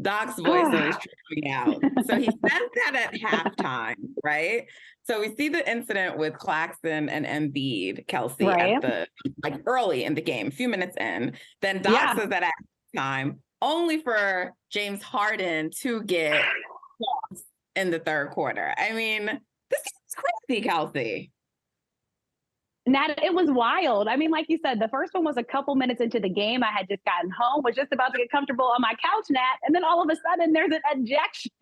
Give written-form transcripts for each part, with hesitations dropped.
Doc's voice always trips me out. So he says that at halftime, right? So we see the incident with Claxton and Embiid, Kelsey, Right. at the early in the game, a few minutes in. Then Doc says that at halftime, only for James Harden to get lost in the third quarter. I mean, this is crazy, Kelsey. Nat, it was wild. I mean, like you said, the first one was a couple minutes into the game. I had just gotten home, was just about to get comfortable on my couch, Nat, and then all of a sudden there's an ejection.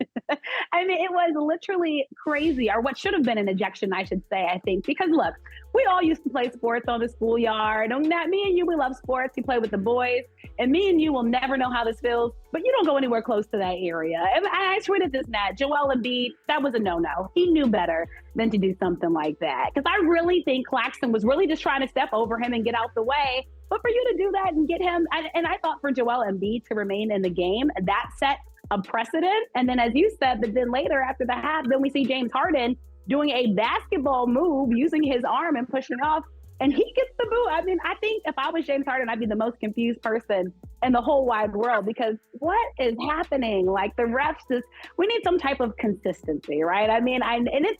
I mean, it was literally crazy, or what should have been an ejection, I should say, I think. Because look, we all used to play sports on the schoolyard. And Nat, me and you, we love sports. You play with the boys. And me and you will never know how this feels, but you don't go anywhere close to that area. And I tweeted this, Nat, Joel Embiid, that was a no-no. He knew better than to do something like that. Because I really think Claxton was really just trying to step over him and get out the way. But for you to do that and get him, and I thought for Joel Embiid to remain in the game, that set a precedent. And then as you said, but then later after the half, then we see James Harden doing a basketball move, using his arm and pushing off. And he gets the boot. I mean, I think if I was James Harden, I'd be the most confused person in the whole wide world, because what is happening? Like, the refs we need some type of consistency, right? I mean,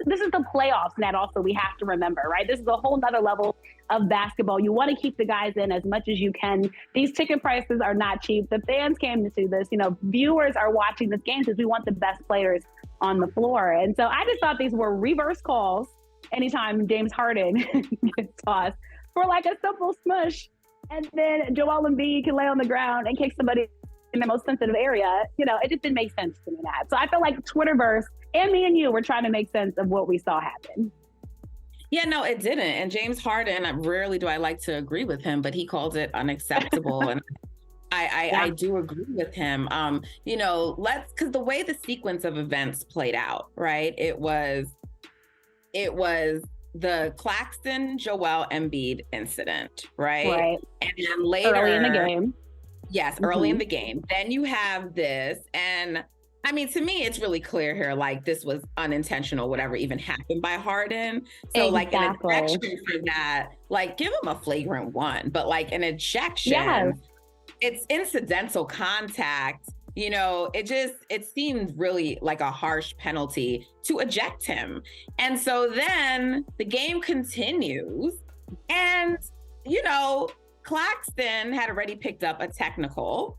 this is the playoffs, and that also we have to remember, right? This is a whole nother level of basketball. You want to keep the guys in as much as you can. These ticket prices are not cheap. The fans came to see this. You know, viewers are watching this game because we want the best players on the floor. And so I just thought these were reverse calls anytime James Harden gets tossed for like a simple smush. And then Joel Embiid can lay on the ground and kick somebody in the most sensitive area. You know, it just didn't make sense to me, that. So I feel like Twitterverse and me and you were trying to make sense of what we saw happen. Yeah, no, it didn't. And James Harden, rarely do I like to agree with him, but he called it unacceptable. And I do agree with him. You know, because the way the sequence of events played out, right? It was the Claxton Joel Embiid incident, right? And then later, early in the game. Yes, early in the game. Then you have this, and I mean, to me, it's really clear here, like, this was unintentional, whatever even happened by Harden. So like an ejection for that, like, give him a flagrant one, but like an ejection, it's incidental contact. You know, it seemed really like a harsh penalty to eject him. And so then the game continues, and, you know, Claxton had already picked up a technical.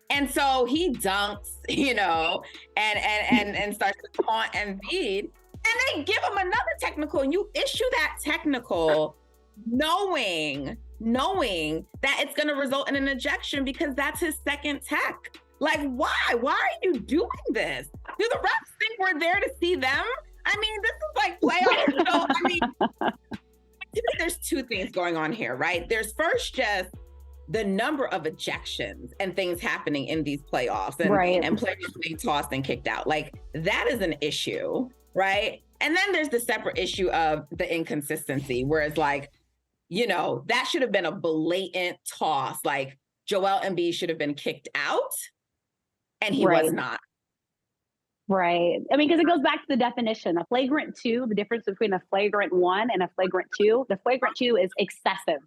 And so he dunks, you know, and starts to taunt Embiid, and they give him another technical, and you issue that technical knowing that it's going to result in an ejection because that's his second tech. Like, why? Why are you doing this? Do the refs think we're there to see them? I mean, this is like playoffs. So, I mean, to me, there's two things going on here, right? There's first just the number of ejections and things happening in these playoffs, and players being tossed and kicked out. Like, that is an issue, right? And then there's the separate issue of the inconsistency, whereas, like, you know, that should have been a blatant toss. Like, Joel Embiid should have been kicked out, and he was not. Right. I mean, because it goes back to the definition. A flagrant 2, the difference between a flagrant 1 and a flagrant 2, the flagrant 2 is excessive.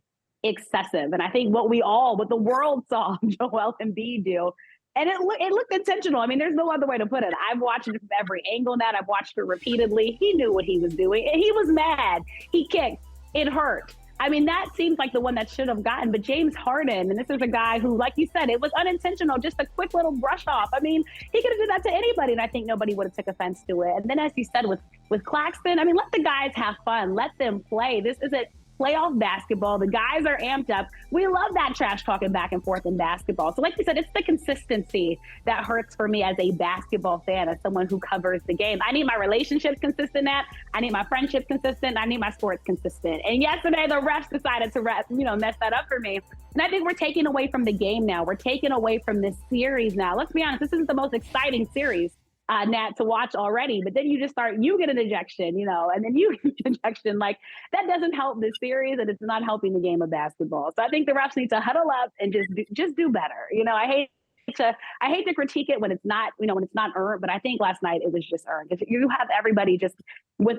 And I think what the world saw Joel Embiid do, and it looked intentional. I mean, there's no other way to put it. I've watched it from every angle that I've watched it repeatedly. He knew what he was doing, and he was mad. He kicked. It hurt. I mean, that seems like the one that should have gotten. But James Harden, and this is a guy who, like you said, it was unintentional, just a quick little brush off. I mean, he could have did that to anybody, and I think nobody would have took offense to it. And then, as you said, with Claxton, I mean, let the guys have fun. Let them play. This isn't playoff basketball. The guys are amped up. We love that trash talking back and forth in basketball. So like you said, it's the consistency that hurts for me as a basketball fan, as someone who covers the game. I need my relationships consistent, I need my friendships consistent. I need my sports consistent. And yesterday, the refs decided to mess that up for me. And I think we're taking away from the game now. We're taking away from this series now. Let's be honest, this isn't the most exciting series, Nat, to watch already. But then you get an ejection, you know, and then you get an ejection. Like, that doesn't help this series, and it's not helping the game of basketball. So I think the refs need to huddle up and just do better. You know, I hate to critique it when it's not, you know, when it's not earned, but I think last night it was just earned. If you have everybody just with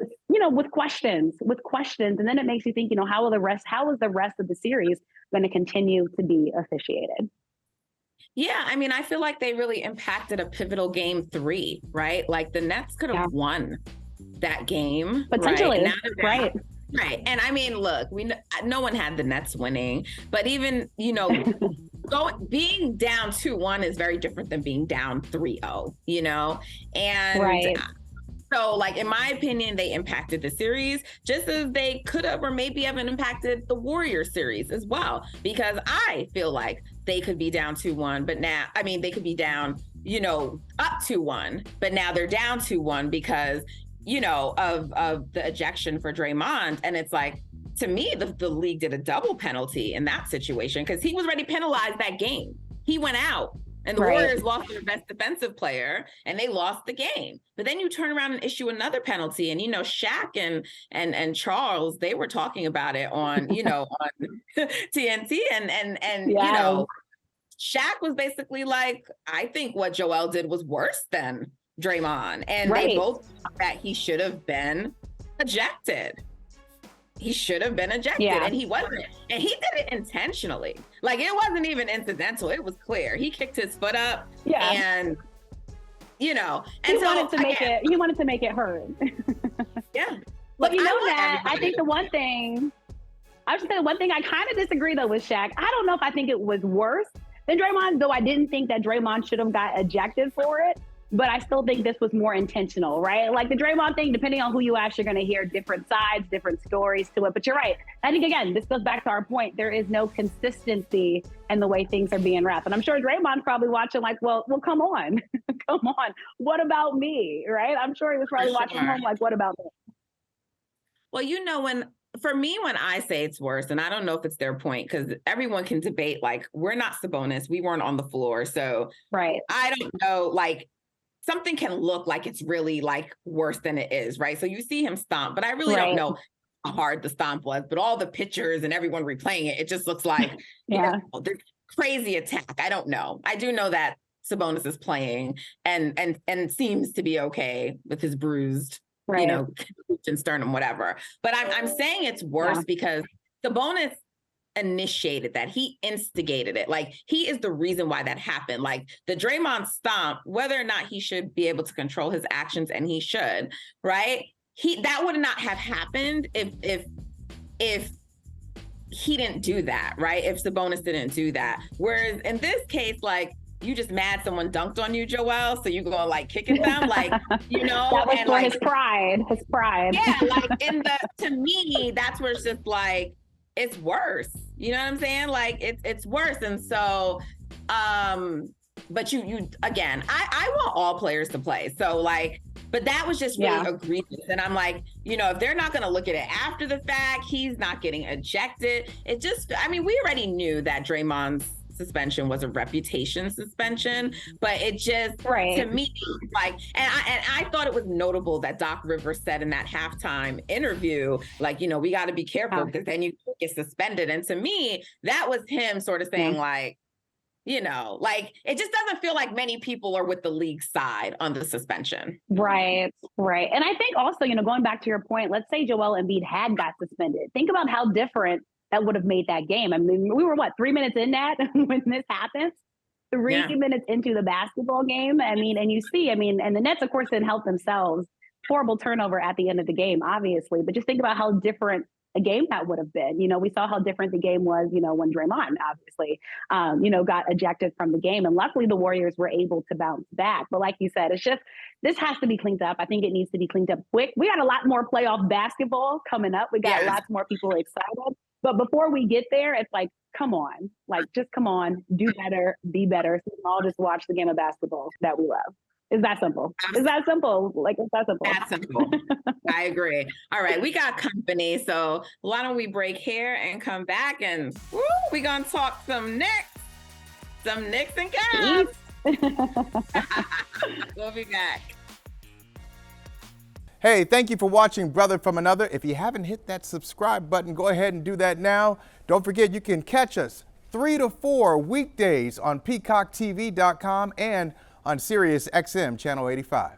questions, and then it makes you think, you know, how is the rest of the series going to continue to be officiated? Yeah, I mean, I feel like they really impacted a pivotal game 3, right? Like the Nets could have won that game, potentially, right? Right. And I mean, look, no one had the Nets winning, but even, being down 2-1 is very different than being down 3-0, And so, like, in my opinion, they impacted the series just as they could have or maybe haven't impacted the Warriors series as well, because I feel like they could be down 2-1, but now, I mean, they could be down, up 2-1, but now they're down 2-1 because of the ejection for Draymond. And it's like, to me, the league did a double penalty in that situation because he was already penalized that game. He went out and the Warriors lost their best defensive player and they lost the game. But then you turn around and issue another penalty. And, Shaq and Charles, they were talking about it on, on TNT and Shaq was basically like, I think what Joel did was worse than Draymond, and they both thought that he should have been ejected. He should have been ejected, and he wasn't. And he did it intentionally. Like, it wasn't even incidental. It was clear. He kicked his foot up, and he wanted to make it hurt. Yeah, but I think the one thing I kind of disagree though with Shaq. I don't know if I think it was worse than Draymond, though. I didn't think that Draymond should have got ejected for it. But I still think this was more intentional, right? Like the Draymond thing, depending on who you ask, you're going to hear different sides, different stories to it. But you're right. I think, again, this goes back to our point. There is no consistency in the way things are being wrapped. And I'm sure Draymond's probably watching like, well, come on. Come on. What about me, right? I'm sure he was probably watching home like, what about me? Well, for me, when I say it's worse, and I don't know if it's their point, because everyone can debate, like, we're not Sabonis. We weren't on the floor. So I don't know, like, something can look like it's really like worse than it is, right? So you see him stomp, but I really don't know how hard the stomp was, but all the pictures and everyone replaying it, it just looks like this crazy attack. I don't know. I do know that Sabonis is playing and seems to be okay with his bruised, and sternum, whatever. But I'm saying it's worse because Sabonis initiated that. He instigated it. Like, he is the reason why that happened. Like, the Draymond stomp, whether or not he should be able to control his actions, and he should, right? That would not have happened if he didn't do that, right? If Sabonis didn't do that. Whereas in this case, like, you just mad someone dunked on you, Joel, so you go like kicking them, like, that was for like, his pride. Yeah, like to me, that's where it's just like, it's worse. You know what I'm saying? Like, it's worse. And so, but you again, I want all players to play. So like, but that was just really egregious. And I'm like, if they're not going to look at it after the fact, he's not getting ejected. We already knew that Draymond's suspension was a reputation suspension, but it just to me, like, and I thought it was notable that Doc Rivers said in that halftime interview, like, we got to be careful because then you get suspended. And to me, that was him sort of saying like, like, it just doesn't feel like many people are with the league side on the suspension. Right. And I think also, going back to your point, let's say Joel Embiid had got suspended. Think about how different that would have made that game. I mean, we were 3 minutes in that when this happens? 3 minutes into the basketball game. I mean, and you see, and the Nets, of course, didn't help themselves. Horrible turnover at the end of the game, obviously. But just think about how different a game that would have been. We saw how different the game was, when Draymond, obviously, got ejected from the game. And luckily, the Warriors were able to bounce back. But like you said, it's just, this has to be cleaned up. I think it needs to be cleaned up quick. We got a lot more playoff basketball coming up. We got lots more people excited. But before we get there, it's like, come on, just come on, do better, be better. So we can all just watch the game of basketball that we love. It's that simple. It's that simple. Like, it's that simple. That's simple. I agree. All right, we got company. So why don't we break here and come back and we're going to talk some Knicks and Cavs. We'll be back. Hey, thank you for watching Brother from Another. If you haven't hit that subscribe button, go ahead and do that now. Don't forget, you can catch us 3 to 4 weekdays on PeacockTV.com and on Sirius XM Channel 85.